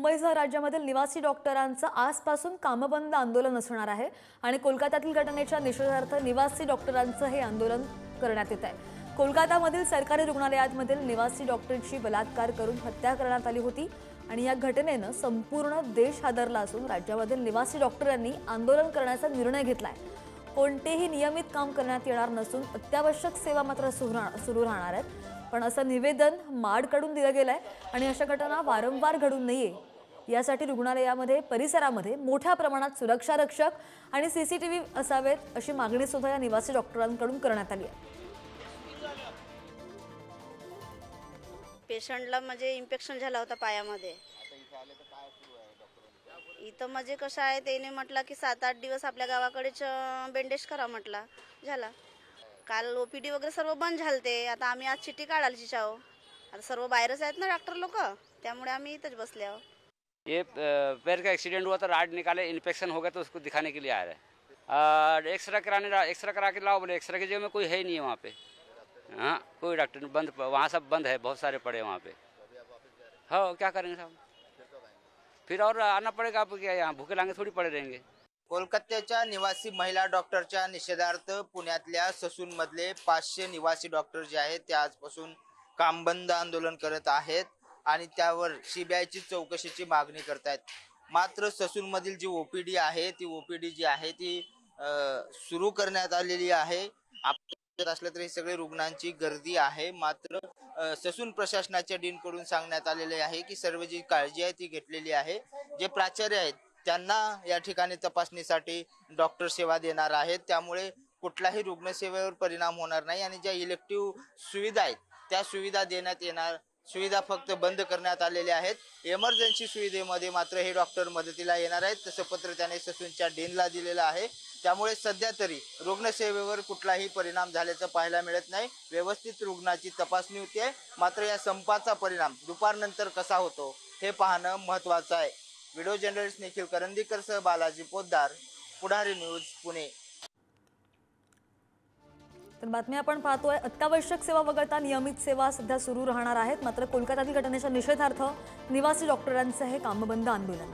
मुंबईसह राज्यामधील निवासी डॉक्टरांचं आजपासून कामबंद आंदोलन असणार आहे आणि कोलकात्यातील घटनेच्या निषेधार्थ निवासी डॉक्टरांचं हे आंदोलन करण्यात येत आहे। कोलकातामधील सरकारी रुग्णालयामधील निवासी डॉक्टरची बलात्कार करून हत्या करण्यात आली होती आणि या घटनेनं संपूर्ण देश हादरला असून राज्यामधील निवासी डॉक्टरांनी आंदोलन करण्याचा निर्णय घेतलाय। कोणतेही नियमित काम करण्यात येणार नसून अत्यावश्यक सेवा मात्र सुरू राहणार आहेत। पण असं निवेदन माडकडून दिलं गेलंय आणि अशा घटना वारंवार घडू नये यासाठी रुग्णालयामध्ये परिसरामध्ये मोठ्या प्रमाणात सुरक्षा रक्षक आणि सीसीटीव्ही असावेत अशी मागणी सुद्धा या निवासी डॉक्टरांकडून करण्यात आली आहे। पेशंटला म्हणजे इन्फेक्शन झाला होता पायामध्ये। इथं म्हणजे कसं आहे त्याने म्हटलं की 7-8 दिवस आपल्या गावाकडेच बँडेज करा म्हटलं, झाला। काल ओपीडी वगैरे सर्व बंद झालते। आता आम्ही आज चिठ्ठी काढायची चाहो। आता सर्व बाहेरच आहेत ना डॉक्टर लोक, त्यामुळे आम्ही इथंच बसले आहो। ये पैर का एक्सीडेंट हुआ था, राड निकाले, इन्फेक्शन हो गया तो उसको दिखाने के लिए आ रहे हैं। एक्सरे करा के लाओ, बोले एक्सरे की जगह में कोई है ही नहीं है वहाँ पे। हाँ, कोई डॉक्टर बंद, वहाँ सब बंद है, बहुत सारे पड़े वहाँ पे। हाँ, क्या करेंगे साहब, फिर और आना पड़ेगा। आप क्या यहाँ भूखे लांगे थोड़ी पड़े रहेंगे। कोलकात्याच्या निवासी महिला डॉक्टरच्या निषेधार्थ पुण्यातल्या ससूनमधले 500 निवासी डॉक्टर जे आहेत ते आजपासून कामबंद आंदोलन करत आहेत आणि त्यावर सीबीआयची चौकशीची मागणी करतायत। मात्र ससूनमधील जी ओपीडी आहे ती ओपीडी जी आहे ती सुरू करण्यात आलेली आहे। असलं तरी सगळे रुग्णांची गर्दी आहे। मात्र ससून प्रशासनाच्या डीनकडून सांगण्यात आलेले आहे की सर्व जी काळजी आहे ती घेतलेली आहे। जे प्राचार्य आहेत त्यांना या ठिकाणी तपासणीसाठी डॉक्टर सेवा देणार आहेत, त्यामुळे कुठलाही रुग्णसेवेवर परिणाम होणार नाही आणि ज्या इलेक्टिव्ह सुविधा आहेत त्या सुविधा देण्यात येणार। सुविधा फक्त बंद करण्यात आलेल्या आहेत। इमर्जन्सी सुविधेमध्ये मात्र हे डॉक्टर मदतीला येणार आहेत, तसं पत्र त्याने ससूनच्या डीनला दिलेलं आहे। त्यामुळे सध्या तरी रुग्णसेवेवर कुठलाही परिणाम झाल्याचं पाहायला मिळत नाही। व्यवस्थित रुग्णाची तपासणी होते, मात्र या संपाचा परिणाम दुपारनंतर कसा होतो हे पाहणं महत्त्वाचं आहे। व्हिडिओ जर्नलिस्ट निखिल करंदीकरसह बालाजी पोद्दार, पुढारी न्यूज, पुणे। तर बातमी आपण पाहतोय, अत्यावश्यक सेवा वगळता नियमित सेवा सध्या सुरू राहणार आहेत। मात्र कोलकात्यातील घटनेच्या निषेधार्थ निवासी डॉक्टरांचं हे कामबंद आंदोलन।